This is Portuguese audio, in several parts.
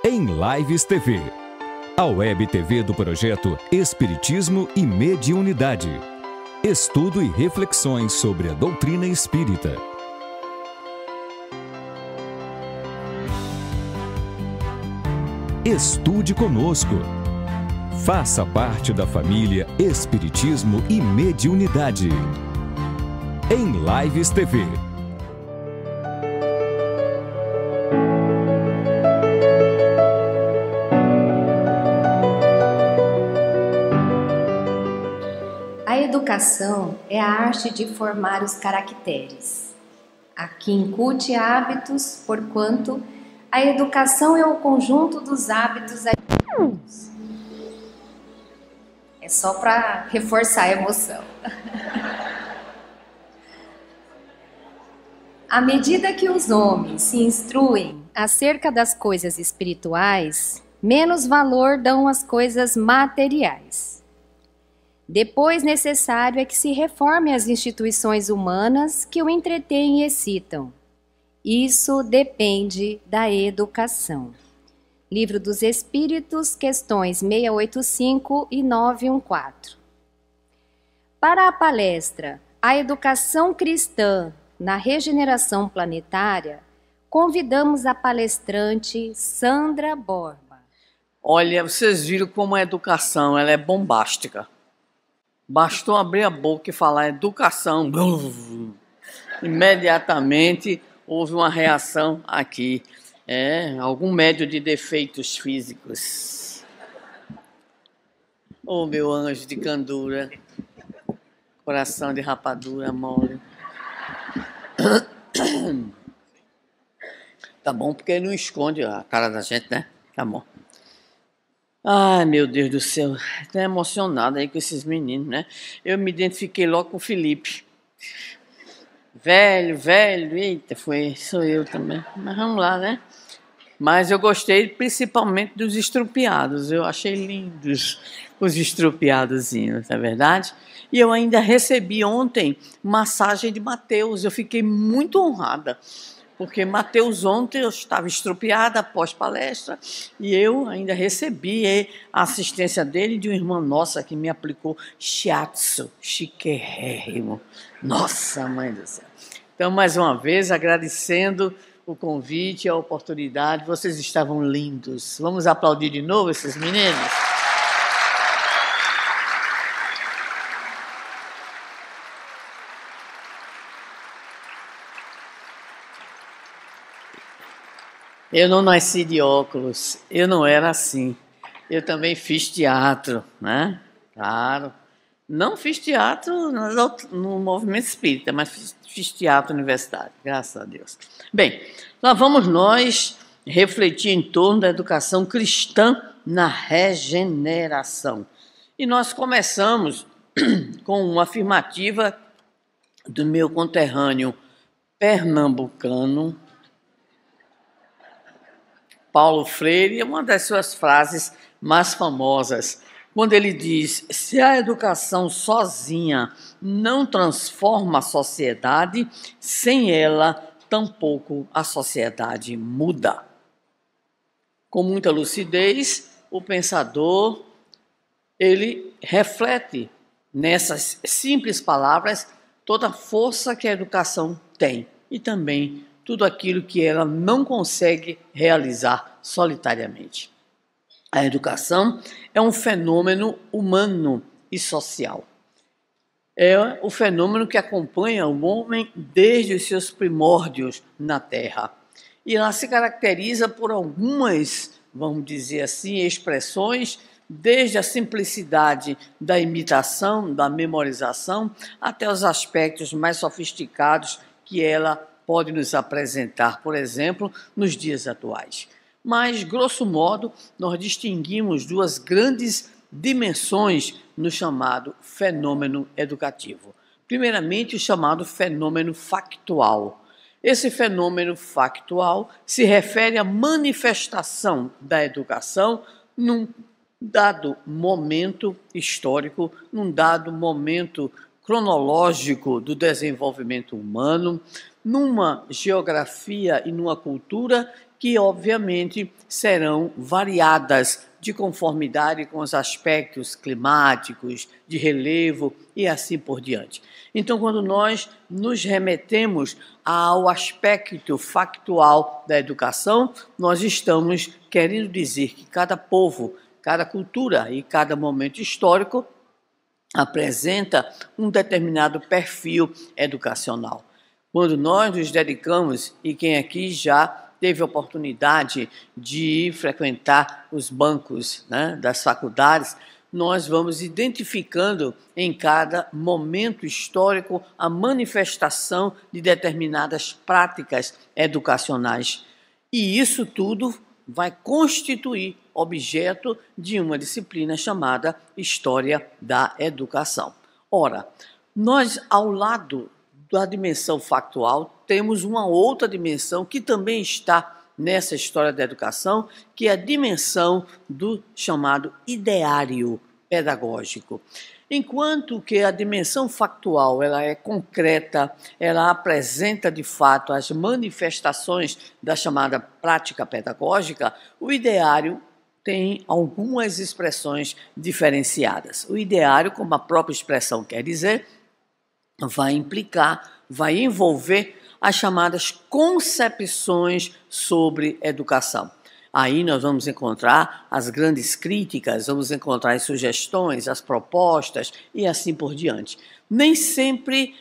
em Lives TV, a web TV do projeto Espiritismo e Mediunidade. Estudo e reflexões sobre a doutrina espírita. Estude conosco. Faça parte da família Espiritismo e Mediunidade. Em Lives TV. A educação é a arte de formar os caracteres. A que incute hábitos, porquanto a educação é o conjunto dos hábitos adquiridos. É só para reforçar a emoção. À medida que os homens se instruem acerca das coisas espirituais, menos valor dão às coisas materiais. Depois, necessário é que se reformem as instituições humanas que o entretêm e excitam. Isso depende da educação. Livro dos Espíritos, questões 685 e 914. Para a palestra A Educação Cristã na Regeneração Planetária, convidamos a palestrante Sandra Borba. Olha, vocês viram como a educação ela é bombástica. Bastou abrir a boca e falar educação. Imediatamente houve uma reação aqui. Algum médio de defeitos físicos. Oh, meu anjo de candura. Coração de rapadura mole. Tá bom, porque não esconde a cara da gente, né? Tá bom. Ai, meu Deus do céu, estou emocionado aí com esses meninos, né? Eu me identifiquei logo com o Felipe. Velho, eita, sou eu também. Mas vamos lá, né? Mas eu gostei principalmente dos estrupiados, eu achei lindos os estrupiadozinhos, não é verdade? E eu ainda recebi ontem massagem de Mateus, eu fiquei muito honrada. Porque Mateus ontem eu estava estrupiada após palestra e eu ainda recebi a assistência dele e de uma irmã nossa que me aplicou shiatsu, chiquérrimo. Nossa, mãe do céu. Então, mais uma vez, agradecendo o convite e a oportunidade, vocês estavam lindos. Vamos aplaudir de novo esses meninos? Eu não nasci de óculos, eu não era assim. Eu também fiz teatro, né? Claro. Não fiz teatro no movimento espírita, mas fiz teatro universitário, graças a Deus. Bem, lá vamos nós refletir em torno da educação cristã na regeneração. E nós começamos com uma afirmativa do meu conterrâneo pernambucano, Paulo Freire, é uma das suas frases mais famosas, quando ele diz: se a educação sozinha não transforma a sociedade, sem ela, tampouco a sociedade muda. Com muita lucidez, o pensador, ele reflete nessas simples palavras toda a força que a educação tem e também tudo aquilo que ela não consegue realizar solitariamente. A educação é um fenômeno humano e social. É o fenômeno que acompanha o homem desde os seus primórdios na Terra. E ela se caracteriza por algumas, vamos dizer assim, expressões, desde a simplicidade da imitação, da memorização, até os aspectos mais sofisticados que ela pode nos apresentar, por exemplo, nos dias atuais. Mas, grosso modo, nós distinguimos duas grandes dimensões no chamado fenômeno educativo. Primeiramente, o chamado fenômeno factual. Esse fenômeno factual se refere à manifestação da educação num dado momento histórico, num dado momento cronológico do desenvolvimento humano, numa geografia e numa cultura que obviamente serão variadas de conformidade com os aspectos climáticos, de relevo e assim por diante. Então, quando nós nos remetemos ao aspecto factual da educação, nós estamos querendo dizer que cada povo, cada cultura e cada momento histórico apresenta um determinado perfil educacional. Quando nós nos dedicamos, e quem aqui já teve a oportunidade de frequentar os bancos, né, das faculdades, nós vamos identificando em cada momento histórico a manifestação de determinadas práticas educacionais. E isso tudo vai constituir objeto de uma disciplina chamada História da Educação. Ora, nós, ao lado da dimensão factual, temos uma outra dimensão que também está nessa história da educação, que é a dimensão do chamado ideário pedagógico. Enquanto que a dimensão factual ela é concreta, ela apresenta de fato as manifestações da chamada prática pedagógica, o ideário tem algumas expressões diferenciadas. O ideário, como a própria expressão quer dizer, vai implicar, vai envolver as chamadas concepções sobre educação. Aí nós vamos encontrar as grandes críticas, vamos encontrar as sugestões, as propostas e assim por diante. Nem sempre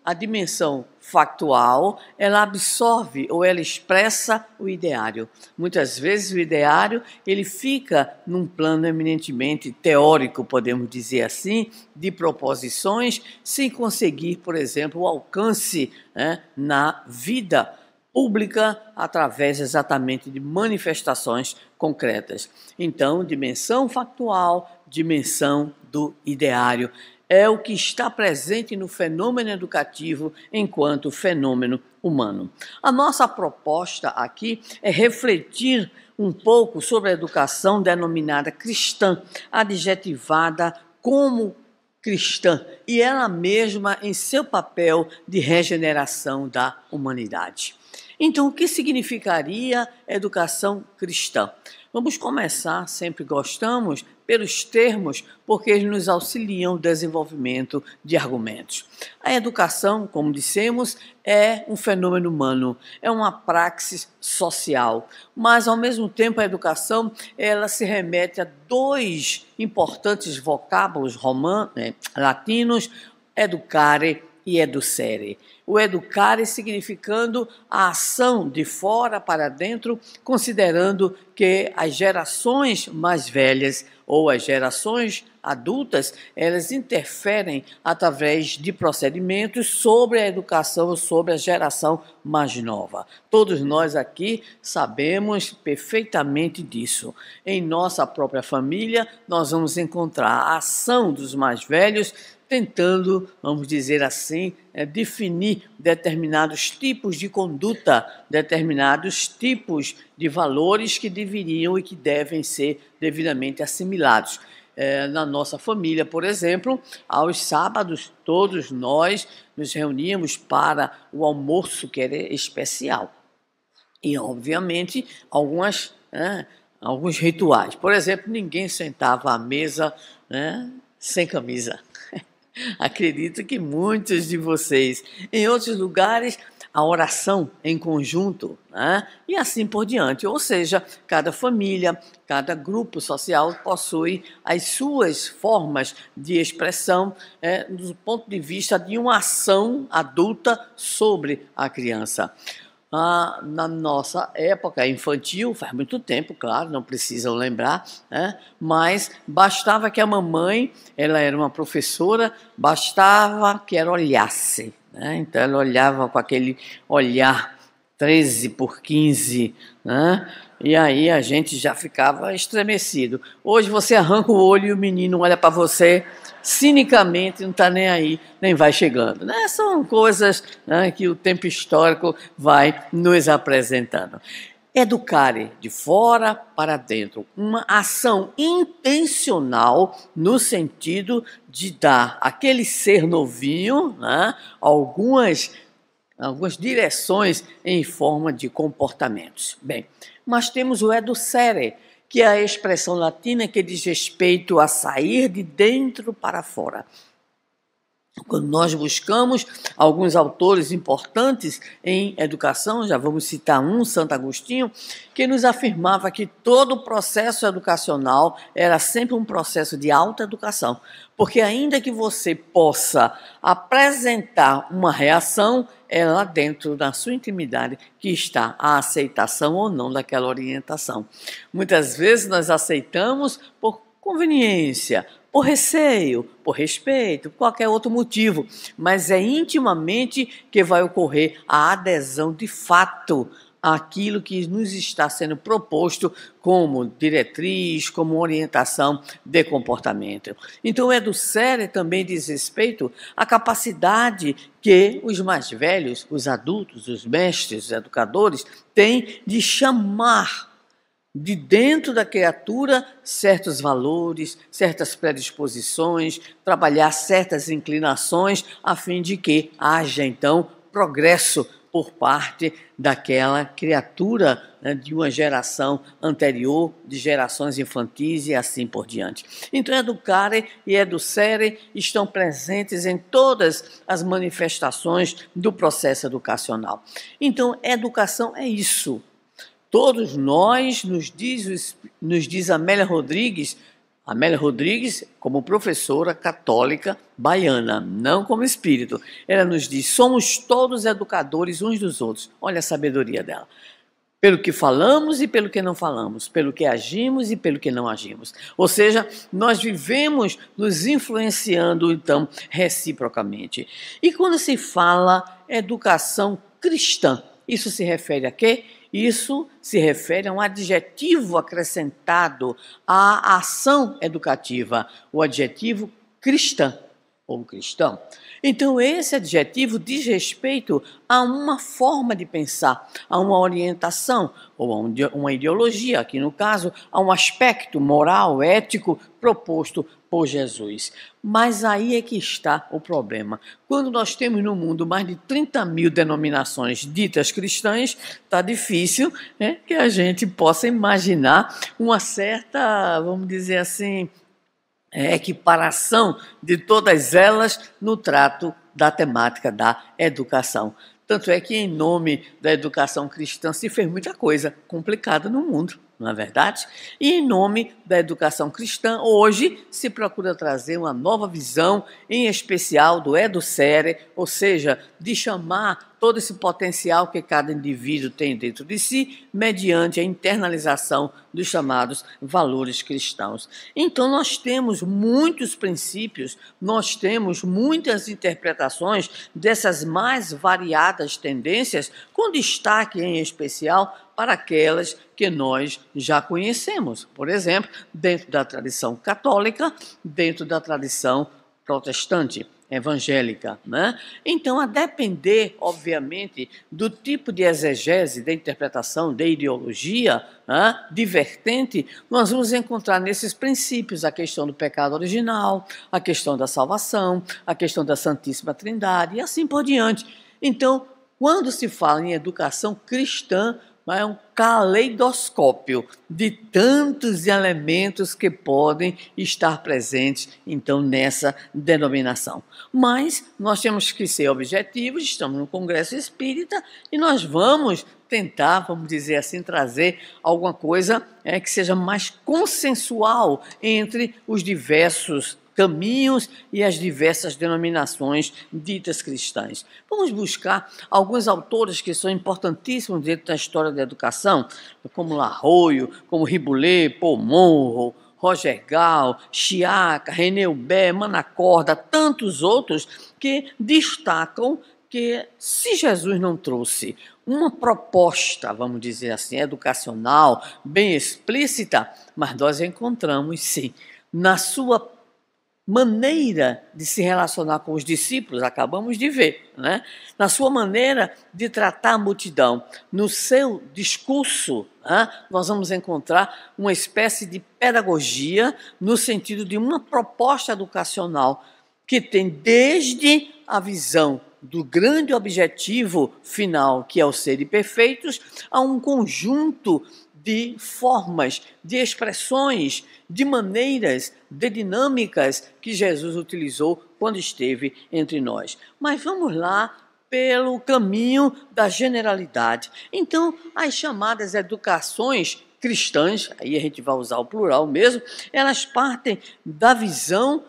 a dimensão factual, ela absorve ou ela expressa o ideário. Muitas vezes o ideário ele fica num plano eminentemente teórico, podemos dizer assim, de proposições, sem conseguir, por exemplo, o alcance, né, na vida pública através exatamente de manifestações concretas. Então, dimensão factual, dimensão do ideário, é o que está presente no fenômeno educativo enquanto fenômeno humano. A nossa proposta aqui é refletir um pouco sobre a educação denominada cristã, adjetivada como cristã, e ela mesma em seu papel de regeneração da humanidade. Então, o que significaria educação cristã? Vamos começar, sempre gostamos, pelos termos, porque eles nos auxiliam no desenvolvimento de argumentos. A educação, como dissemos, é um fenômeno humano, é uma praxis social, mas, ao mesmo tempo, a educação ela se remete a dois importantes vocábulos latinos, educare e educere. O educare significando a ação de fora para dentro, considerando que as gerações mais velhas ou as gerações adultas, elas interferem através de procedimentos sobre a educação, sobre a geração mais nova. Todos nós aqui sabemos perfeitamente disso. Em nossa própria família, nós vamos encontrar a ação dos mais velhos tentando, vamos dizer assim, definir determinados tipos de conduta, determinados tipos de valores que deveriam e que devem ser devidamente assimilados. Na nossa família, por exemplo, aos sábados, todos nós nos reuníamos para o almoço, que era especial. E, obviamente, alguns rituais. Por exemplo, ninguém sentava à mesa, né, sem camisa. Acredito que muitos de vocês, em outros lugares, a oração em conjunto, né? E assim por diante. Ou seja, cada família, cada grupo social possui as suas formas de expressão do ponto de vista de uma ação adulta sobre a criança. Na nossa época infantil, faz muito tempo, claro, não precisam lembrar, né? Mas bastava que a mamãe, ela era uma professora, bastava que ela olhasse, né? Então ela olhava com aquele olhar 13x15, né? E aí a gente já ficava estremecido. Hoje você arranca o olho e o menino olha para você cinicamente, não está nem aí, nem vai chegando, né? São coisas, né, que o tempo histórico vai nos apresentando. Educare de fora para dentro, uma ação intencional no sentido de dar àquele ser novinho, né, algumas algumas direções em forma de comportamentos. Bem, mas temos o educere, que é a expressão latina que diz respeito a sair de dentro para fora. Quando nós buscamos alguns autores importantes em educação, já vamos citar um, Santo Agostinho, que nos afirmava que todo o processo educacional era sempre um processo de autoeducação, porque ainda que você possa apresentar uma reação, é lá dentro da sua intimidade que está a aceitação ou não daquela orientação. Muitas vezes nós aceitamos por conveniência, por receio, por respeito, por qualquer outro motivo, mas é intimamente que vai ocorrer a adesão de fato àquilo que nos está sendo proposto como diretriz, como orientação de comportamento. Então, o educere também diz respeito à capacidade que os mais velhos, os adultos, os mestres, os educadores, têm de chamar de dentro da criatura certos valores, certas predisposições, trabalhar certas inclinações, a fim de que haja, então, progresso por parte daquela criatura, né, de uma geração anterior, de gerações infantis e assim por diante. Então, educare e educere estão presentes em todas as manifestações do processo educacional. Então, educação é isso. Todos nós, nos diz Amélia Rodrigues, como professora católica baiana, não como espírito, ela nos diz, somos todos educadores uns dos outros. Olha a sabedoria dela. Pelo que falamos e pelo que não falamos, pelo que agimos e pelo que não agimos. Ou seja, nós vivemos nos influenciando, então, reciprocamente. E quando se fala educação cristã, isso se refere a quê? Isso se refere a um adjetivo acrescentado à ação educativa, o adjetivo cristã ou cristão. Então, esse adjetivo diz respeito a uma forma de pensar, a uma orientação, ou a uma ideologia, aqui no caso, a um aspecto moral, ético, proposto por Jesus. Mas aí é que está o problema. Quando nós temos no mundo mais de 30 mil denominações ditas cristãs, está difícil, né, que a gente possa imaginar uma certa, vamos dizer assim, equiparação de todas elas no trato da temática da educação. Tanto é que, em nome da educação cristã, se fez muita coisa complicada no mundo, não é verdade? E, em nome da educação cristã, hoje se procura trazer uma nova visão, em especial do educere, ou seja, de chamar todo esse potencial que cada indivíduo tem dentro de si, mediante a internalização dos chamados valores cristãos. Então, nós temos muitos princípios, nós temos muitas interpretações dessas mais variadas tendências, com destaque em especial para aquelas que nós já conhecemos. Por exemplo, dentro da tradição católica, dentro da tradição protestante, evangélica, né? Então, a depender, obviamente, do tipo de exegese, de interpretação, de ideologia, né, de vertente, nós vamos encontrar nesses princípios a questão do pecado original, a questão da salvação, a questão da Santíssima Trindade e assim por diante. Então, quando se fala em educação cristã, é um caleidoscópio de tantos elementos que podem estar presentes, então, nessa denominação. Mas nós temos que ser objetivos, estamos no Congresso Espírita e nós vamos tentar, vamos dizer assim, trazer alguma coisa que seja mais consensual entre os diversos caminhos e as diversas denominações ditas cristãs. Vamos buscar alguns autores que são importantíssimos dentro da história da educação, como Larroio, como Riboulet, Paul Monro, Roger Gal, Chiaca, René Hubert, Manacorda, tantos outros que destacam que se Jesus não trouxe uma proposta, vamos dizer assim, educacional, bem explícita, mas nós encontramos, sim, na sua maneira de se relacionar com os discípulos, acabamos de ver, né? Na sua maneira de tratar a multidão, no seu discurso, né? Nós vamos encontrar uma espécie de pedagogia no sentido de uma proposta educacional que tem desde a visão do grande objetivo final, que é o serem perfeitos, a um conjunto de formas, de expressões, de maneiras, de dinâmicas que Jesus utilizou quando esteve entre nós. Mas vamos lá pelo caminho da generalidade. Então, as chamadas educações cristãs, aí a gente vai usar o plural mesmo, elas partem da visão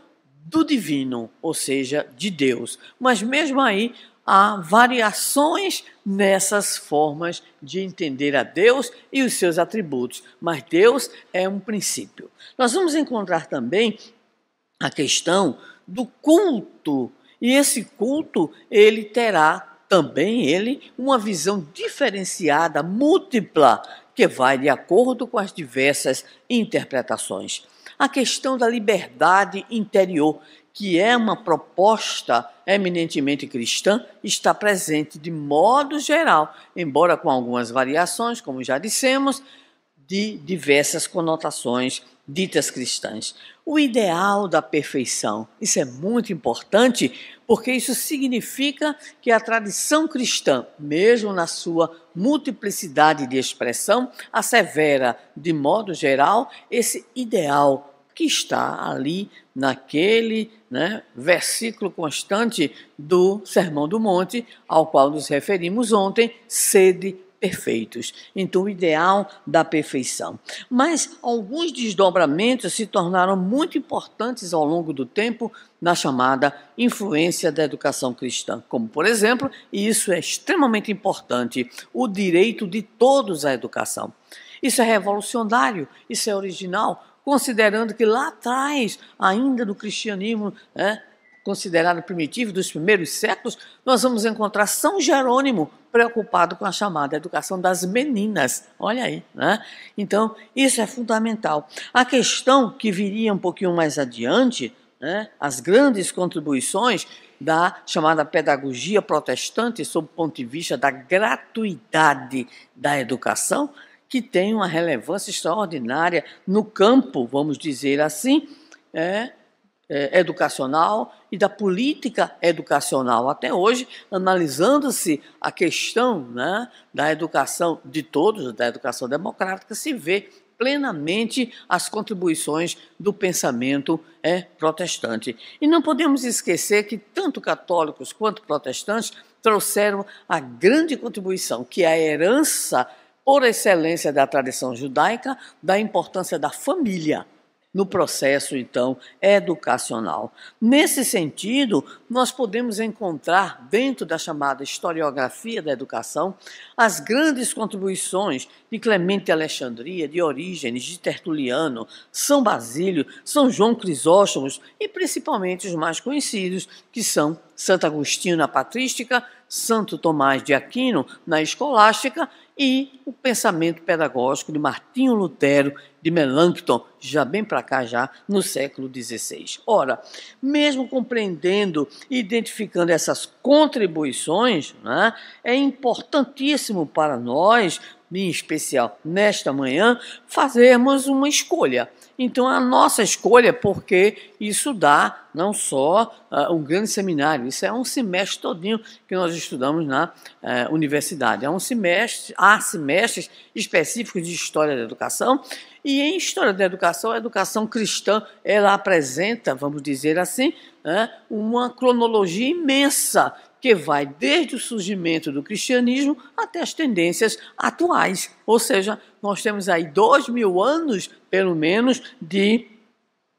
do divino, ou seja, de Deus. Mas mesmo aí, há variações nessas formas de entender a Deus e os seus atributos, mas Deus é um princípio. Nós vamos encontrar também a questão do culto, e esse culto, ele terá também uma visão diferenciada, múltipla, que vai de acordo com as diversas interpretações. A questão da liberdade interior, que é uma proposta eminentemente cristã, está presente de modo geral, embora com algumas variações, como já dissemos, de diversas conotações ditas cristãs. O ideal da perfeição, isso é muito importante, porque isso significa que a tradição cristã, mesmo na sua multiplicidade de expressão, assevera, de modo geral, esse ideal que está ali naquele versículo constante do Sermão do Monte, ao qual nos referimos ontem, sede perfeitos. Então, o ideal da perfeição. Mas alguns desdobramentos se tornaram muito importantes ao longo do tempo na chamada influência da educação cristã, como, por exemplo, e isso é extremamente importante, o direito de todos à educação. Isso é revolucionário, isso é original, considerando que lá atrás, ainda no cristianismo, considerado primitivo dos primeiros séculos, nós vamos encontrar São Jerônimo preocupado com a chamada educação das meninas. Olha aí, Então, isso é fundamental. A questão que viria um pouquinho mais adiante, as grandes contribuições da chamada pedagogia protestante sob o ponto de vista da gratuidade da educação, que tem uma relevância extraordinária no campo, vamos dizer assim, educacional e da política educacional. Até hoje, analisando-se a questão da educação de todos, da educação democrática, se vê plenamente as contribuições do pensamento protestante. E não podemos esquecer que tanto católicos quanto protestantes trouxeram a grande contribuição, que é a herança por excelência da tradição judaica, da importância da família no processo, então, educacional. Nesse sentido, nós podemos encontrar, dentro da chamada historiografia da educação, as grandes contribuições de Clemente de Alexandria, de Orígenes, de Tertuliano, São Basílio, São João Crisóstomo e principalmente os mais conhecidos, que são Santo Agostinho na patrística, Santo Tomás de Aquino na escolástica e o pensamento pedagógico de Martinho Lutero de Melanchthon, já bem para cá, já no século XVI. Ora, mesmo compreendendo e identificando essas contribuições, é importantíssimo para nós, em especial nesta manhã, fazermos uma escolha. Então, a nossa escolha, porque isso dá não só um grande seminário, isso é um semestre todinho que nós estudamos na universidade. Há semestres específicos de História da Educação, e em História da Educação, a educação cristã, ela apresenta, vamos dizer assim, uma cronologia imensa, que vai desde o surgimento do cristianismo até as tendências atuais. Ou seja, nós temos aí 2000 anos, pelo menos, de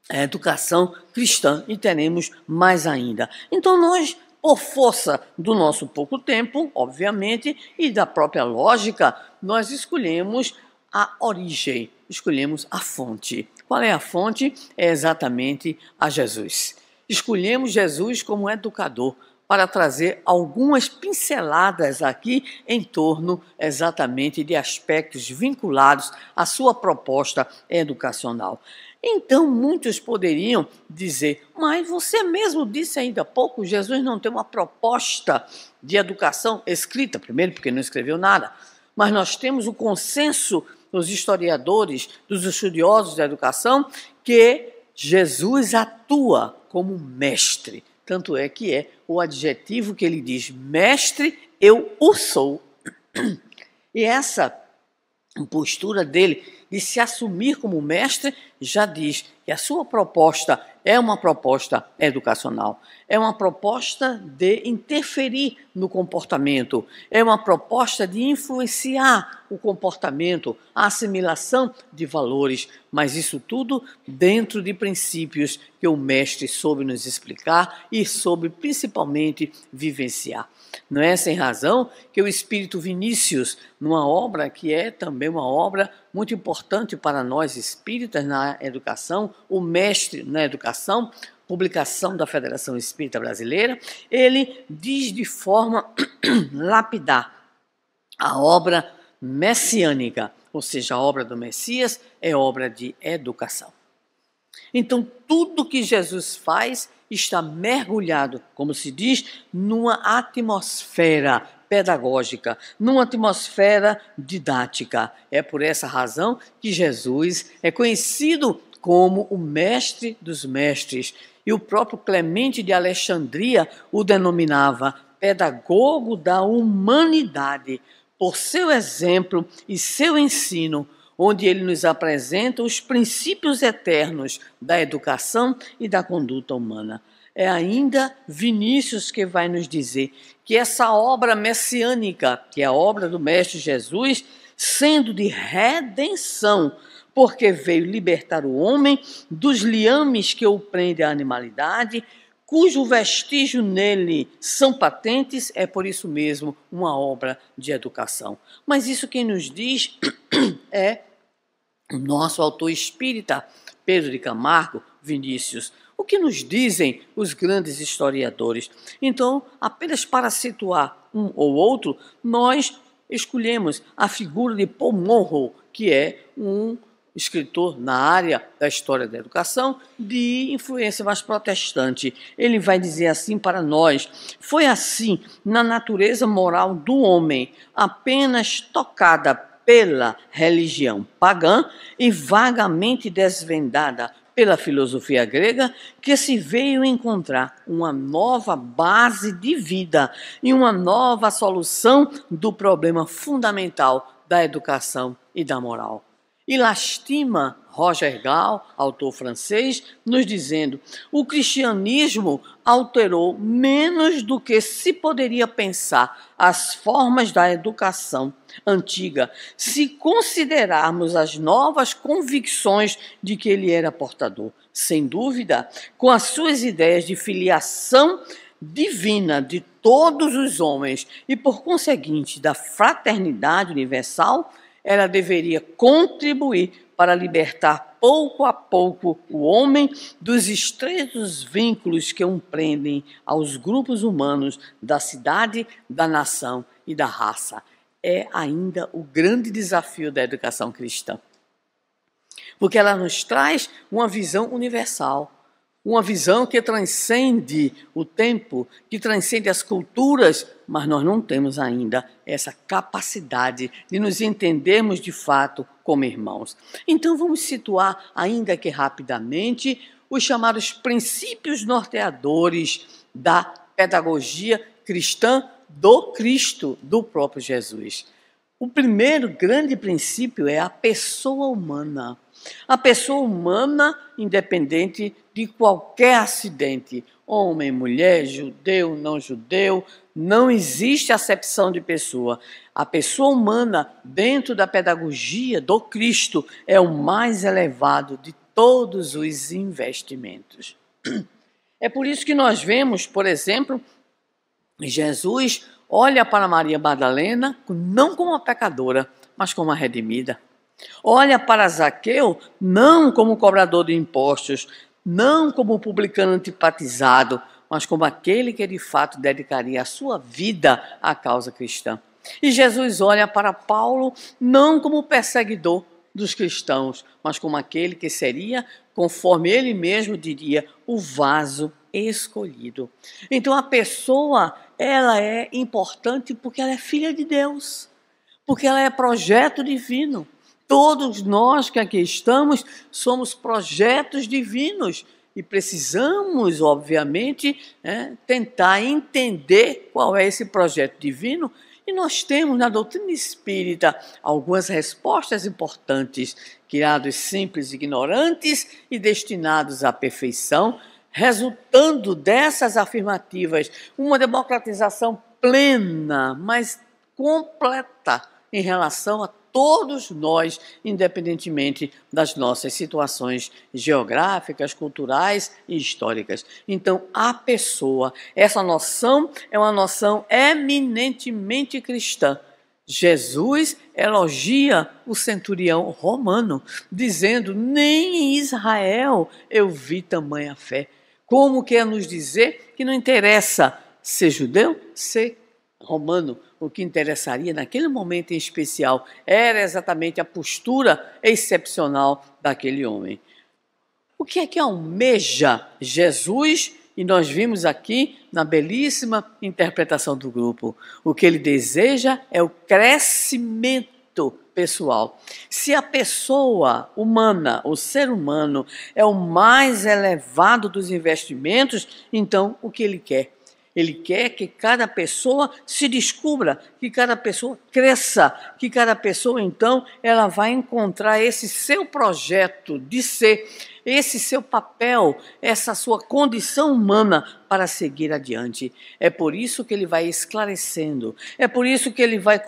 educação cristã e teremos mais ainda. Então, nós, por força do nosso pouco tempo, obviamente, e da própria lógica, nós escolhemos a origem, escolhemos a fonte. Qual é a fonte? É exatamente a Jesus. Escolhemos Jesus como educador, para trazer algumas pinceladas aqui em torno exatamente de aspectos vinculados à sua proposta educacional. Então, muitos poderiam dizer, mas você mesmo disse ainda há pouco, Jesus não tem uma proposta de educação escrita, primeiro porque não escreveu nada, mas nós temos o consenso dos historiadores, dos estudiosos da educação, que Jesus atua como mestre. Tanto é que é o adjetivo que ele diz: mestre, eu o sou. E essa postura dele de se assumir como mestre já diz que a sua proposta é uma proposta educacional, é uma proposta de interferir no comportamento, é uma proposta de influenciar o comportamento, a assimilação de valores, mas isso tudo dentro de princípios que o mestre soube nos explicar e soube principalmente vivenciar. Não é sem razão que o Espírito Vinícius, numa obra que é também uma obra muito importante para nós espíritas na educação, o Mestre na Educação, publicação da Federação Espírita Brasileira, ele diz de forma lapidar a obra messiânica, ou seja, a obra do Messias é obra de educação. Então, tudo que Jesus faz está mergulhado, como se diz, numa atmosfera pedagógica, numa atmosfera didática. É por essa razão que Jesus é conhecido como o mestre dos mestres. E o próprio Clemente de Alexandria o denominava pedagogo da humanidade, por seu exemplo e seu ensino, onde ele nos apresenta os princípios eternos da educação e da conduta humana. É ainda Vinícius que vai nos dizer que essa obra messiânica, que é a obra do Mestre Jesus, sendo de redenção, porque veio libertar o homem dos liames que o prendem à animalidade, cujo vestígio nele são patentes, é por isso mesmo uma obra de educação. Mas isso quem nos diz é o nosso autor espírita, Pedro de Camargo, Vinícius. O que nos dizem os grandes historiadores? Então, apenas para situar um ou outro, nós escolhemos a figura de Paul Monroe, que é um escritor na área da história da educação de influência mais protestante. Ele vai dizer assim para nós: foi assim na natureza moral do homem, apenas tocada pela religião pagã e vagamente desvendada pela filosofia grega, que se veio encontrar uma nova base de vida e uma nova solução do problema fundamental da educação e da moral. E lastima Roger Gall, autor francês, nos dizendo: o cristianismo alterou menos do que se poderia pensar as formas da educação antiga, se considerarmos as novas convicções de que ele era portador. Sem dúvida, com as suas ideias de filiação divina de todos os homens e, por conseguinte, da fraternidade universal, ela deveria contribuir para libertar pouco a pouco o homem dos estreitos vínculos que o prendem aos grupos humanos da cidade, da nação e da raça. É ainda o grande desafio da educação cristã, porque ela nos traz uma visão universal, uma visão que transcende o tempo, que transcende as culturas, mas nós não temos ainda essa capacidade de nos entendermos de fato como irmãos. Então vamos situar, ainda que rapidamente, os chamados princípios norteadores da pedagogia cristã do Cristo, do próprio Jesus. O primeiro grande princípio é a pessoa humana. A pessoa humana, independente de qualquer acidente, homem, mulher, judeu, não judeu, não existe acepção de pessoa. A pessoa humana, dentro da pedagogia do Cristo, é o mais elevado de todos os investimentos. É por isso que nós vemos, por exemplo, Jesus olha para Maria Madalena não como uma pecadora, mas como uma redimida. Olha para Zaqueu não como cobrador de impostos, não como publicano antipatizado, mas como aquele que de fato dedicaria a sua vida à causa cristã. E Jesus olha para Paulo não como perseguidor dos cristãos, mas como aquele que seria, conforme ele mesmo diria, o vaso escolhido. Então a pessoa, ela é importante porque ela é filha de Deus, porque ela é projeto divino. Todos nós que aqui estamos somos projetos divinos. E precisamos, obviamente, tentar entender qual é esse projeto divino. E nós temos na doutrina espírita algumas respostas importantes, criados simples, ignorantes e destinados à perfeição, resultando dessas afirmativas uma democratização plena, mas completa em relação a todos nós, independentemente das nossas situações geográficas, culturais e históricas. Então, a pessoa, essa noção é uma noção eminentemente cristã. Jesus elogia o centurião romano, dizendo: nem em Israel eu vi tamanha fé. Como quer nos dizer que não interessa ser judeu, ser romano. O que interessaria naquele momento em especial era exatamente a postura excepcional daquele homem. O que é que almeja Jesus? E nós vimos aqui na belíssima interpretação do grupo. O que ele deseja é o crescimento pessoal. Se a pessoa humana, o ser humano, é o mais elevado dos investimentos, então o que ele quer? Ele quer que cada pessoa se descubra, que cada pessoa cresça, que cada pessoa, então, ela vai encontrar esse seu projeto de ser, esse seu papel, essa sua condição humana para seguir adiante. É por isso que ele vai esclarecendo, é por isso que ele vai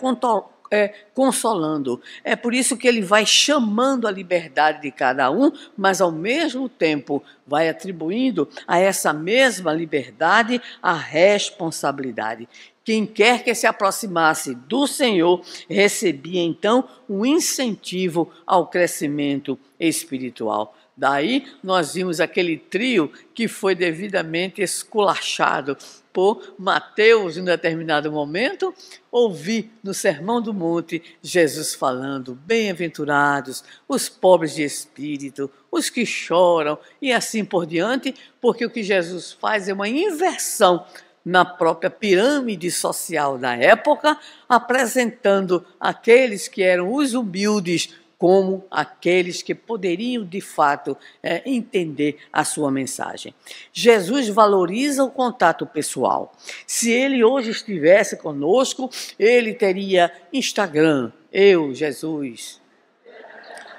consolando, é por isso que ele vai chamando a liberdade de cada um, mas ao mesmo tempo vai atribuindo a essa mesma liberdade a responsabilidade. Quem quer que se aproximasse do Senhor recebia então um incentivo ao crescimento espiritual. Daí nós vimos aquele trio que foi devidamente esculachado por Mateus em um determinado momento. Ouvi no Sermão do Monte Jesus falando: bem-aventurados os pobres de espírito, os que choram e assim por diante, porque o que Jesus faz é uma inversão na própria pirâmide social da época, apresentando aqueles que eram os humildes como aqueles que poderiam, de fato, entender a sua mensagem. Jesus valoriza o contato pessoal. Se ele hoje estivesse conosco, ele teria Instagram, eu, Jesus.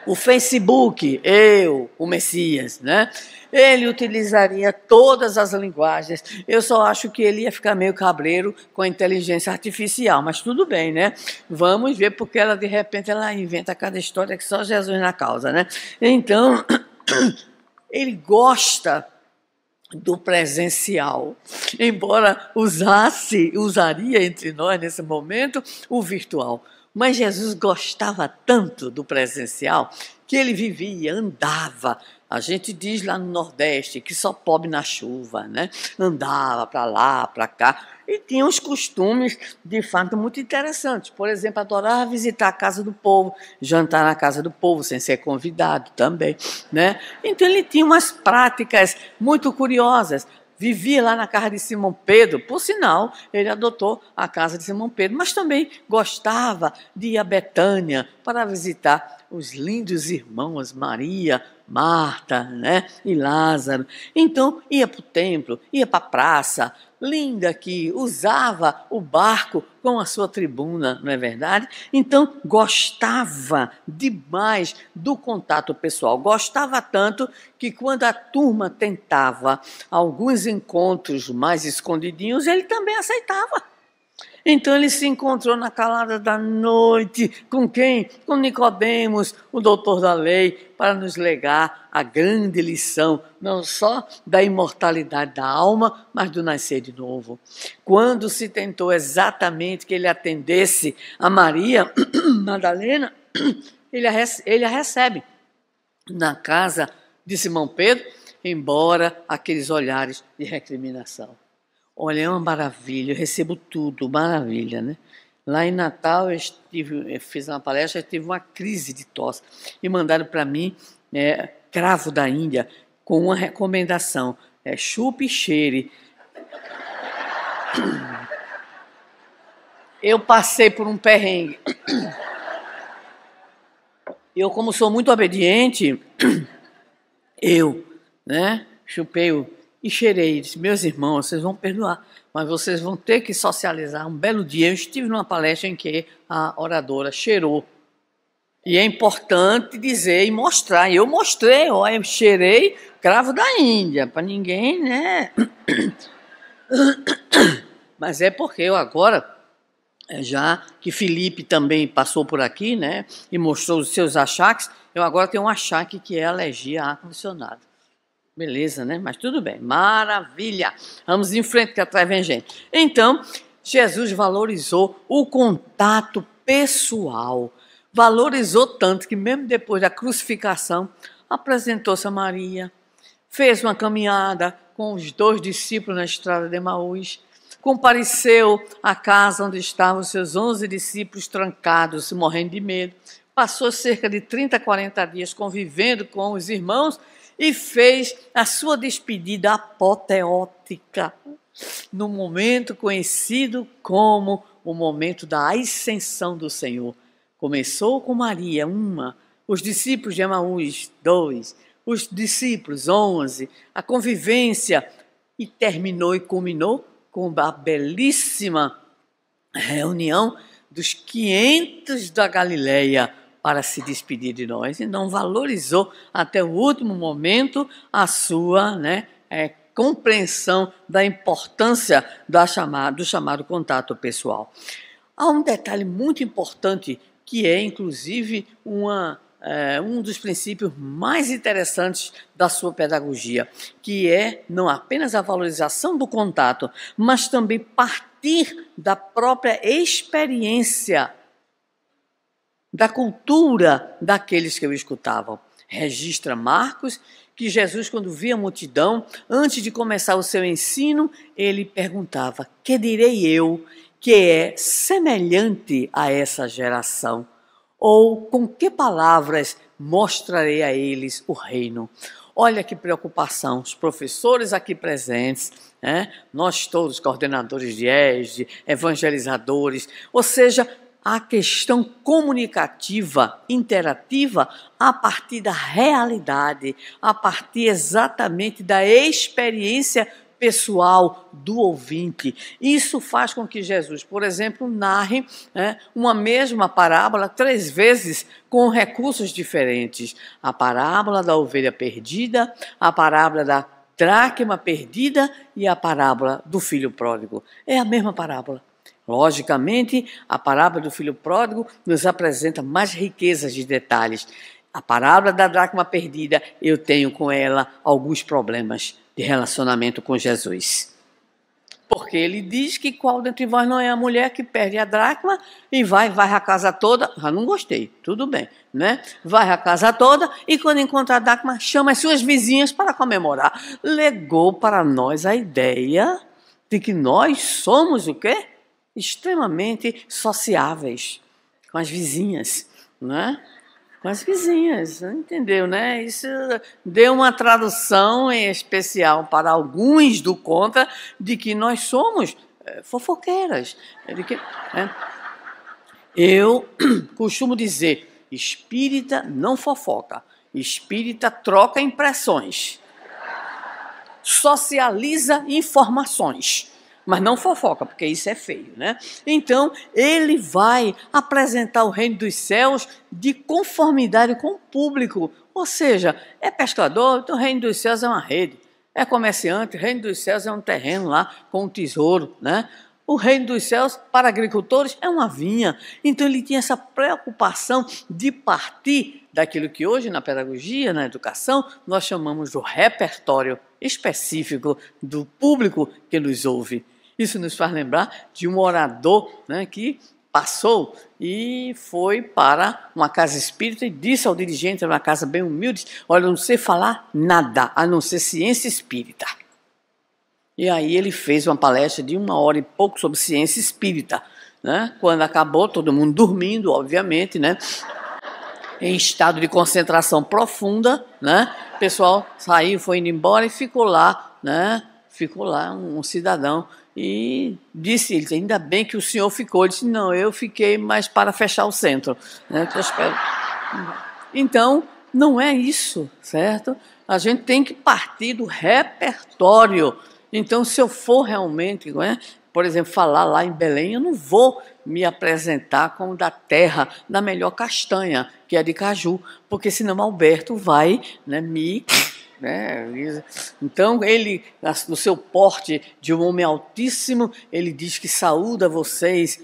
O Facebook, eu, o Messias, né? Ele utilizaria todas as linguagens. Eu só acho que ele ia ficar meio cabreiro com a inteligência artificial, mas tudo bem, né? Vamos ver, porque ela, de repente, ela inventa cada história que só Jesus na causa, né? Então, ele gosta do presencial, embora usaria entre nós, nesse momento, o virtual. Mas Jesus gostava tanto do presencial que ele vivia, andava. A gente diz lá no Nordeste que só pobre na chuva, né? Andava para lá, para cá. E tinha uns costumes, de fato, muito interessantes. Por exemplo, adorava visitar a casa do povo, jantar na casa do povo, sem ser convidado também, né? Então, ele tinha umas práticas muito curiosas. Vivia lá na casa de Simão Pedro, por sinal, ele adotou a casa de Simão Pedro, mas também gostava de ir a Betânia para visitar os lindos irmãos Maria, Marta, né, e Lázaro. Então, ia para o templo, ia para a praça, linda que usava o barco com a sua tribuna, não é verdade? Então, gostava demais do contato pessoal. Gostava tanto que quando a turma tentava alguns encontros mais escondidinhos, ele também aceitava. Então ele se encontrou na calada da noite, com quem? Com Nicodemos, o doutor da lei, para nos legar a grande lição, não só da imortalidade da alma, mas do nascer de novo. Quando se tentou exatamente que ele atendesse a Maria Madalena, ele a recebe na casa de Simão Pedro, embora aqueles olhares de recriminação. Olha, é uma maravilha, eu recebo tudo, maravilha, né? Lá em Natal, eu fiz uma palestra, eu tive uma crise de tosse e mandaram para mim cravo da Índia com uma recomendação, chupe e cheire. Eu passei por um perrengue. Eu, como sou muito obediente, né? chupei e cheirei. Disse, meus irmãos, vocês vão perdoar, mas vocês vão ter que socializar. Um belo dia eu estive numa palestra em que a oradora cheirou. E é importante dizer e mostrar. Eu mostrei, ó, eu cheirei cravo da Índia, para ninguém, né? Mas é porque eu agora, já que Felipe também passou por aqui, né, e mostrou os seus achaques, eu agora tenho um achaque que é alergia a ar-condicionado. Beleza, né? Mas tudo bem, maravilha. Vamos em frente que atrás vem gente. Então, Jesus valorizou o contato pessoal. Valorizou tanto que mesmo depois da crucificação, apresentou-se a Maria, fez uma caminhada com os 2 discípulos na estrada de Emaús, compareceu à casa onde estavam os seus 11 discípulos trancados, morrendo de medo, passou cerca de 30, 40 dias convivendo com os irmãos e fez a sua despedida apoteótica, no momento conhecido como o momento da ascensão do Senhor. Começou com Maria, 1, os discípulos de Emaús, 2, os discípulos, 11, a convivência, e terminou e culminou com a belíssima reunião dos 500 da Galileia para se despedir de nós. E não valorizou até o último momento a sua, compreensão da importância do chamado contato pessoal. Há um detalhe muito importante que é, inclusive, um dos princípios mais interessantes da sua pedagogia, que é não apenas a valorização do contato, mas também partir da própria experiência, da cultura daqueles que o escutavam. Registra Marcos que Jesus, quando via a multidão, antes de começar o seu ensino, ele perguntava, que direi eu que é semelhante a essa geração? Ou com que palavras mostrarei a eles o reino? Olha que preocupação, os professores aqui presentes, nós todos, coordenadores de ESD, evangelizadores, ou seja, a questão comunicativa, interativa, a partir da realidade, a partir exatamente da experiência pessoal do ouvinte. Isso faz com que Jesus, por exemplo, narre uma mesma parábola 3 vezes com recursos diferentes. A parábola da ovelha perdida, a parábola da dracma perdida e a parábola do filho pródigo. É a mesma parábola. Logicamente, a parábola do filho pródigo nos apresenta mais riquezas de detalhes. A parábola da dracma perdida, eu tenho com ela alguns problemas de relacionamento com Jesus. Porque ele diz que qual dentre vós não é a mulher que perde a dracma e vai a casa toda, já não gostei, tudo bem, né? Vai a casa toda e quando encontra a dracma, chama as suas vizinhas para comemorar. Legou para nós a ideia de que nós somos o quê? Extremamente sociáveis com as vizinhas, né? Com as vizinhas, entendeu, né? Isso deu uma tradução em especial para alguns do contra de que nós somos fofoqueiras. Eu costumo dizer, espírita não fofoca, espírita troca impressões, socializa informações, mas não fofoca, porque isso é feio, né? Então, ele vai apresentar o reino dos céus de conformidade com o público. Ou seja, é pescador, então o reino dos céus é uma rede. É comerciante, o reino dos céus é um terreno lá com um tesouro, né? O reino dos céus, para agricultores, é uma vinha. Então, ele tinha essa preocupação de partir daquilo que hoje, na pedagogia, na educação, nós chamamos do repertório específico do público que nos ouve. Isso nos faz lembrar de um orador, que passou e foi para uma casa espírita e disse ao dirigente, era uma casa bem humilde, olha, eu não sei falar nada, a não ser ciência espírita. E aí ele fez uma palestra de 1 hora e pouco sobre ciência espírita. Quando acabou, todo mundo dormindo, obviamente, em estado de concentração profunda, o pessoal saiu, foi indo embora e ficou lá um cidadão e disse, ainda bem que o senhor ficou. Ele disse, não, eu fiquei, mas para fechar o centro. Que eu espero. Então, não é isso, certo? A gente tem que partir do repertório. Então, se eu for realmente, por exemplo, falar lá em Belém, eu não vou me apresentar como da terra da melhor castanha, que é de caju, porque senão Alberto vai me... Então, ele, no seu porte de um homem altíssimo, ele diz que saúda vocês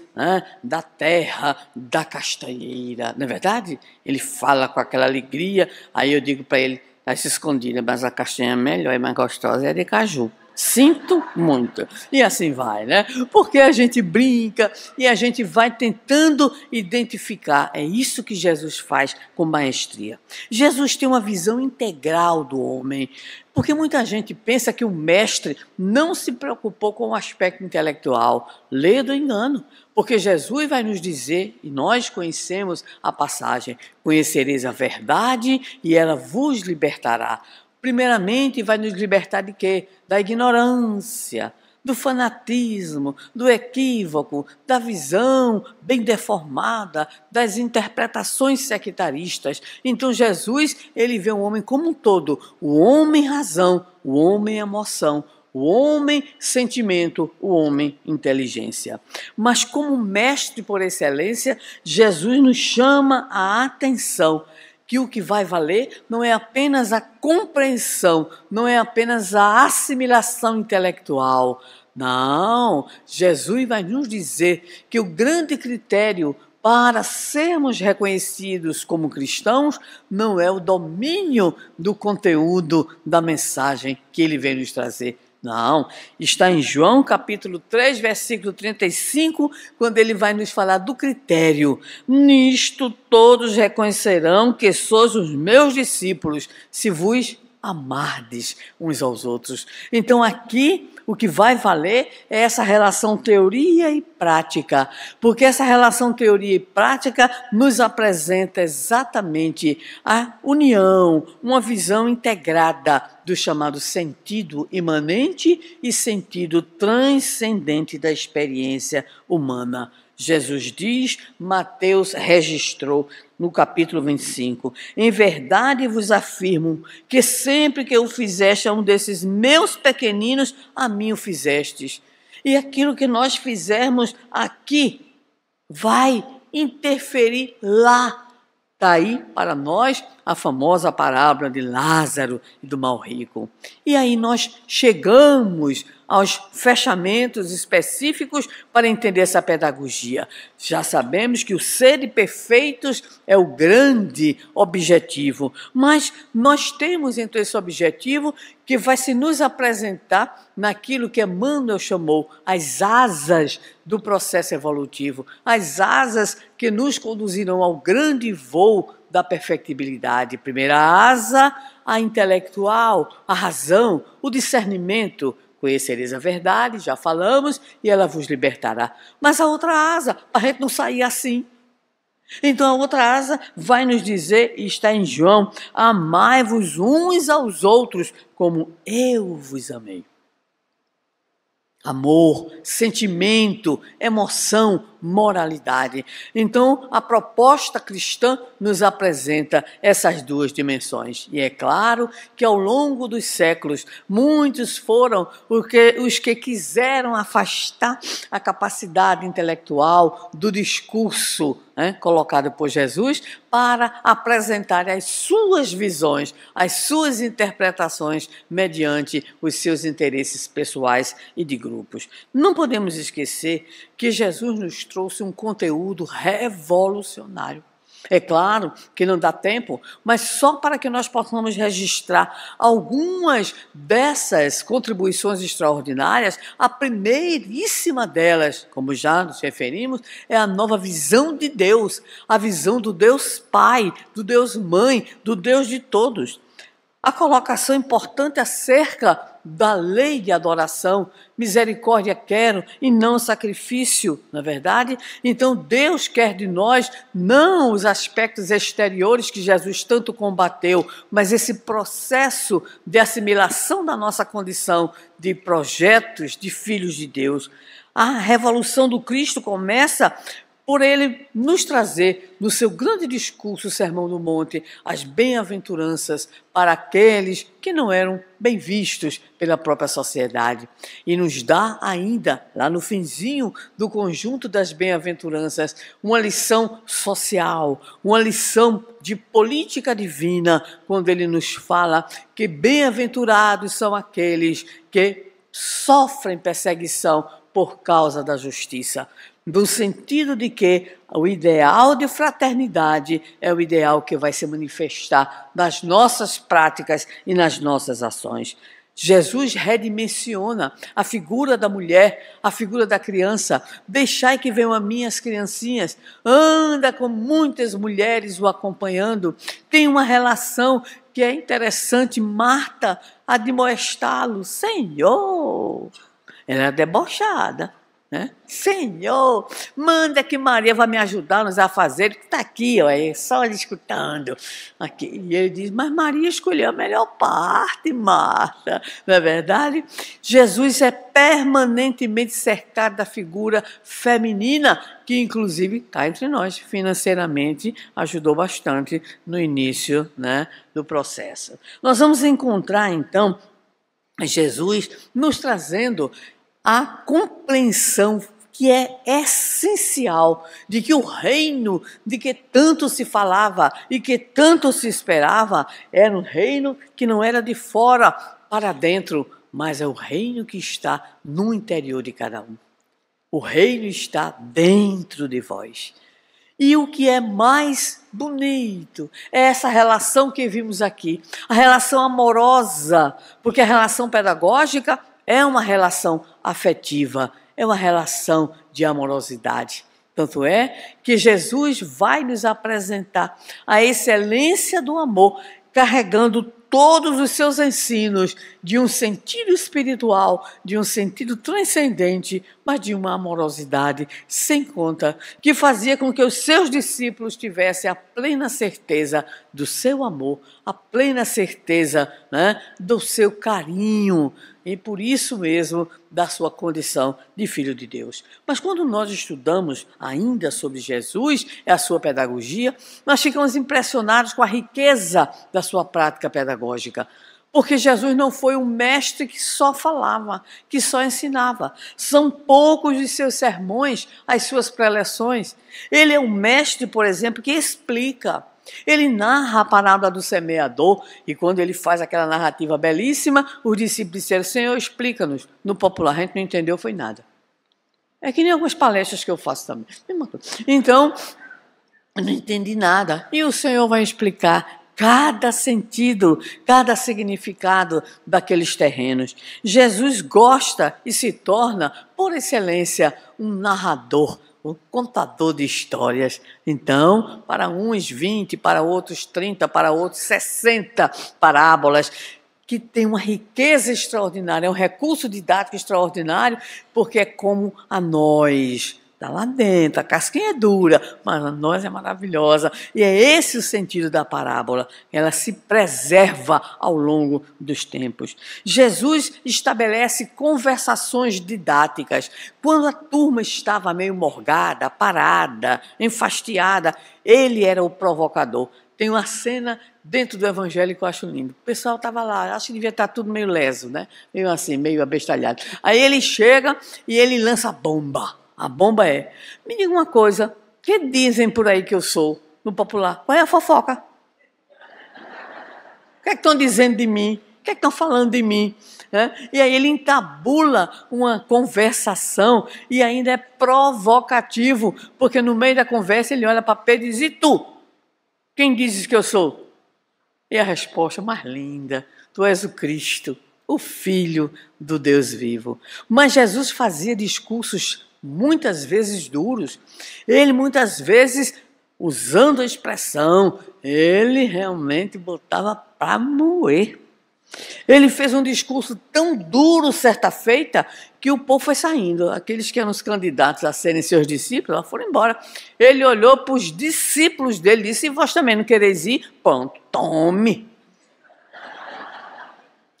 da terra da castanheira, não é verdade? Ele fala com aquela alegria, aí eu digo para ele, aí se escondida, mas a castanha é melhor e mais gostosa é de caju. Sinto muito. E assim vai, né? Porque a gente brinca e a gente vai tentando identificar. É isso que Jesus faz com maestria. Jesus tem uma visão integral do homem. Porque muita gente pensa que o mestre não se preocupou com o aspecto intelectual. Lê do engano. Porque Jesus vai nos dizer, e nós conhecemos a passagem, conhecereis a verdade e ela vos libertará. Primeiramente, vai nos libertar de quê? Da ignorância, do fanatismo, do equívoco, da visão bem deformada, das interpretações sectaristas. Então, Jesus, ele vê o homem como um todo, o homem razão, o homem emoção, o homem sentimento, o homem inteligência. Mas como mestre por excelência, Jesus nos chama a atenção que o que vai valer não é apenas a compreensão, não é apenas a assimilação intelectual. Não, Jesus vai nos dizer que o grande critério para sermos reconhecidos como cristãos não é o domínio do conteúdo da mensagem que ele vem nos trazer. Não, está em João capítulo 3, versículo 35, quando ele vai nos falar do critério. Nisto todos reconhecerão que sois os meus discípulos, se vos amardes uns aos outros. Então aqui o que vai valer é essa relação teoria e prática, porque essa relação teoria e prática nos apresenta exatamente a união, uma visão integrada do chamado sentido imanente e sentido transcendente da experiência humana. Jesus diz, Mateus registrou no capítulo 25, em verdade vos afirmo que sempre que eu fizeste a um desses meus pequeninos, a mim o fizestes. E aquilo que nós fizermos aqui vai interferir lá. Está aí para nós a famosa parábola de Lázaro e do mal rico. E aí nós chegamos aos fechamentos específicos para entender essa pedagogia. Já sabemos que o ser perfeitos é o grande objetivo, mas nós temos então esse objetivo que vai se nos apresentar naquilo que Emmanuel chamou as asas do processo evolutivo, as asas que nos conduzirão ao grande voo da perfectibilidade. Primeira asa, a intelectual, a razão, o discernimento. Conhecereis a verdade, já falamos, e ela vos libertará. Mas a outra asa, a gente não sair assim. Então a outra asa vai nos dizer, e está em João, amai-vos uns aos outros como eu vos amei. Amor, sentimento, emoção, moralidade. Então, a proposta cristã nos apresenta essas duas dimensões. E é claro que ao longo dos séculos, muitos foram os que quiseram afastar a capacidade intelectual do discurso colocado por Jesus para apresentar as suas visões, as suas interpretações mediante os seus interesses pessoais e de grupos. Não podemos esquecer que Jesus nos trouxe um conteúdo revolucionário. É claro que não dá tempo, mas só para que nós possamos registrar algumas dessas contribuições extraordinárias, a primeiríssima delas, como já nos referimos, é a nova visão de Deus, a visão do Deus Pai, do Deus Mãe, do Deus de todos. A colocação importante acerca da lei de adoração, misericórdia quero e não sacrifício, não é verdade? Então Deus quer de nós não os aspectos exteriores que Jesus tanto combateu, mas esse processo de assimilação da nossa condição de projetos de filhos de Deus. A revolução do Cristo começa por ele nos trazer, no seu grande discurso, o Sermão do Monte, as bem-aventuranças para aqueles que não eram bem vistos pela própria sociedade. E nos dá ainda, lá no finzinho do conjunto das bem-aventuranças, uma lição social, uma lição de política divina, quando ele nos fala que bem-aventurados são aqueles que sofrem perseguição por causa da justiça. No sentido de que o ideal de fraternidade é o ideal que vai se manifestar nas nossas práticas e nas nossas ações. Jesus redimensiona a figura da mulher, a figura da criança. Deixai que venham a mim as criancinhas. Anda com muitas mulheres o acompanhando. Tem uma relação que é interessante. Marta admoestá-lo. Senhor, ela é debochada. Senhor, manda que Maria vai me ajudar nos afazeres, que está aqui, ó, só ele escutando. Aqui. E ele diz, mas Maria escolheu a melhor parte, Marta. Não é verdade? Jesus é permanentemente cercado da figura feminina, que inclusive cá entre nós, financeiramente, ajudou bastante no início, do processo. Nós vamos encontrar, então, Jesus nos trazendo a compreensão que é essencial de que o reino de que tanto se falava e que tanto se esperava era um reino que não era de fora para dentro, mas é o reino que está no interior de cada um. O reino está dentro de vós. E o que é mais bonito é essa relação que vimos aqui, a relação amorosa, porque a relação pedagógica é uma relação afetiva, é uma relação de amorosidade. Tanto é que Jesus vai nos apresentar a excelência do amor, carregando todos os seus ensinos de um sentido espiritual, de um sentido transcendente, mas de uma amorosidade sem conta, que fazia com que os seus discípulos tivessem a plena certeza do seu amor, a plena certeza, do seu carinho, e por isso mesmo da sua condição de filho de Deus. Mas quando nós estudamos ainda sobre Jesus e a sua pedagogia, nós ficamos impressionados com a riqueza da sua prática pedagógica. Porque Jesus não foi um mestre que só falava, que só ensinava. São poucos os seus sermões, as suas preleções. Ele é um mestre, por exemplo, que explica. Ele narra a parábola do semeador e quando ele faz aquela narrativa belíssima, os discípulos disseram, Senhor, explica-nos. No popular, a gente não entendeu, foi nada. É que nem algumas palestras que eu faço também. Então, eu não entendi nada. E o Senhor vai explicar cada sentido, cada significado daqueles terrenos. Jesus gosta e se torna, por excelência, um narrador, um contador de histórias. Então, para uns 20, para outros 30, para outros 60 parábolas, que tem uma riqueza extraordinária, é um recurso didático extraordinário, porque é como a nós. Está lá dentro, a casquinha é dura, mas a nós é maravilhosa. E é esse o sentido da parábola. Ela se preserva ao longo dos tempos. Jesus estabelece conversações didáticas. Quando a turma estava meio morgada, parada, enfastiada, ele era o provocador. Tem uma cena dentro do Evangelho que eu acho lindo. O pessoal estava lá, acho que devia estar tudo meio leso, meio assim, meio abestalhado. Aí ele chega e ele lança a bomba. A bomba é, me diga uma coisa, que dizem por aí que eu sou, no popular? Qual é a fofoca? O que é que estão dizendo de mim? O que é que estão falando de mim? E aí ele entabula uma conversação e ainda é provocativo, porque no meio da conversa ele olha para Pedro e diz, e tu? Quem dizes que eu sou? E a resposta mais linda, tu és o Cristo, o Filho do Deus vivo. Mas Jesus fazia discursos muitas vezes duros, ele muitas vezes, usando a expressão, ele realmente botava para moer. Ele fez um discurso tão duro certa feita que o povo foi saindo. Aqueles que eram os candidatos a serem seus discípulos, foram embora. Ele olhou para os discípulos dele e disse, e vós também não quereis ir? Pronto, tome.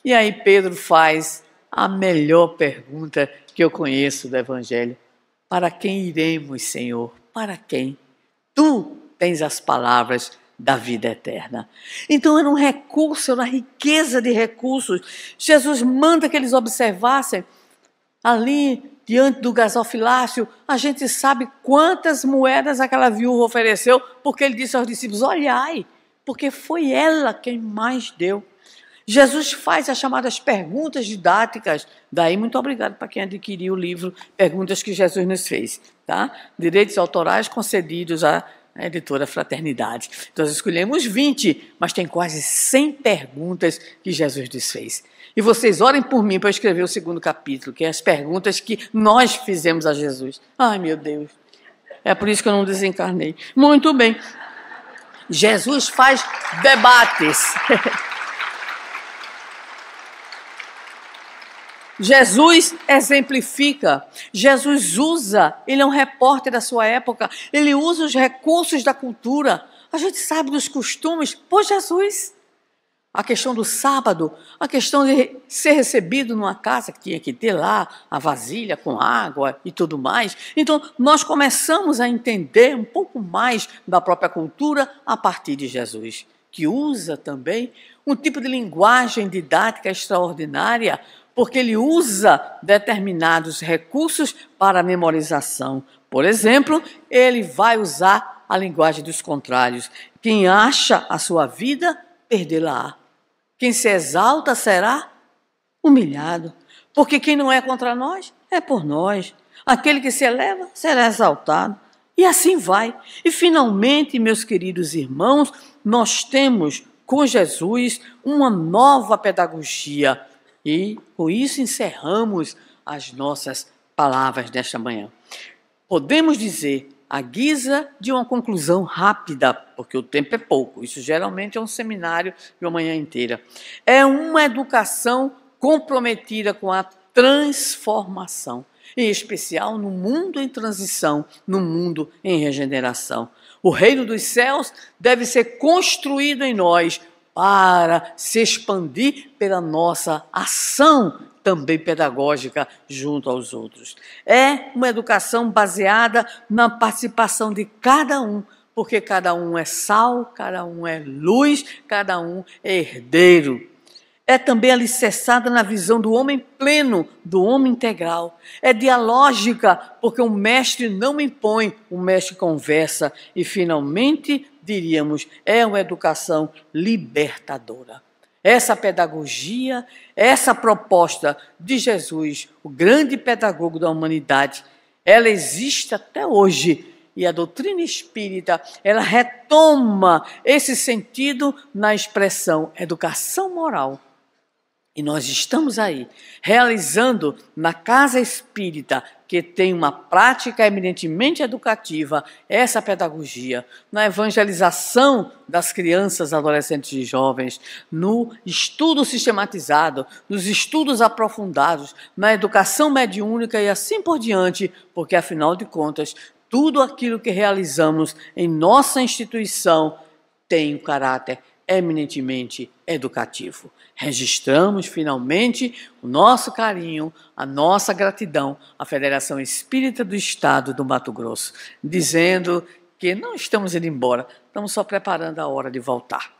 E aí Pedro faz a melhor pergunta que eu conheço do Evangelho. Para quem iremos, Senhor? para quem? Tu tens as palavras da vida eterna. Então era um recurso, era uma riqueza de recursos. Jesus manda que eles observassem ali diante do gasofilácio. A gente sabe quantas moedas aquela viúva ofereceu, porque ele disse aos discípulos: olhai, porque foi ela quem mais deu. Jesus faz as chamadas perguntas didáticas. Daí, muito obrigado para quem adquiriu o livro Perguntas que Jesus nos fez. Tá? Direitos autorais concedidos à editora Fraternidade. Então, nós escolhemos 20, mas tem quase 100 perguntas que Jesus nos fez. E vocês orem por mim para eu escrever o 2º capítulo, que é as perguntas que nós fizemos a Jesus. Ai, meu Deus. É por isso que eu não desencarnei. Muito bem. Jesus faz debates. Jesus exemplifica, Jesus usa, ele é um repórter da sua época, ele usa os recursos da cultura, a gente sabe dos costumes por Jesus. A questão do sábado, a questão de ser recebido numa casa que tinha que ter lá a vasilha com água e tudo mais. Então, nós começamos a entender um pouco mais da própria cultura a partir de Jesus, que usa também um tipo de linguagem didática extraordinária, porque ele usa determinados recursos para a memorização. Por exemplo, ele vai usar a linguagem dos contrários. Quem acha a sua vida, perdê-la-á. Quem se exalta será humilhado. Porque quem não é contra nós, é por nós. Aquele que se eleva, será exaltado. E assim vai. E finalmente, meus queridos irmãos, nós temos com Jesus uma nova pedagogia. E com isso encerramos as nossas palavras desta manhã. Podemos dizer, à guisa de uma conclusão rápida, porque o tempo é pouco, isso geralmente é um seminário de uma manhã inteira. É uma educação comprometida com a transformação, em especial no mundo em transição, no mundo em regeneração. O reino dos céus deve ser construído em nós, para se expandir pela nossa ação também pedagógica junto aos outros. É uma educação baseada na participação de cada um, porque cada um é sal, cada um é luz, cada um é herdeiro. É também alicerçada na visão do homem pleno, do homem integral. É dialógica, porque o mestre não impõe, o mestre conversa. E, finalmente, diríamos, é uma educação libertadora. Essa pedagogia, essa proposta de Jesus, o grande pedagogo da humanidade, ela existe até hoje. E a doutrina espírita, ela retoma esse sentido na expressão educação moral. E nós estamos aí, realizando na casa espírita, que tem uma prática eminentemente educativa, essa pedagogia, na evangelização das crianças, adolescentes e jovens, no estudo sistematizado, nos estudos aprofundados, na educação mediúnica e assim por diante, porque, afinal de contas, tudo aquilo que realizamos em nossa instituição tem um caráter eminentemente educativo. Registramos finalmente o nosso carinho, a nossa gratidão à Federação Espírita do Estado do Mato Grosso, dizendo que não estamos indo embora, estamos só preparando a hora de voltar.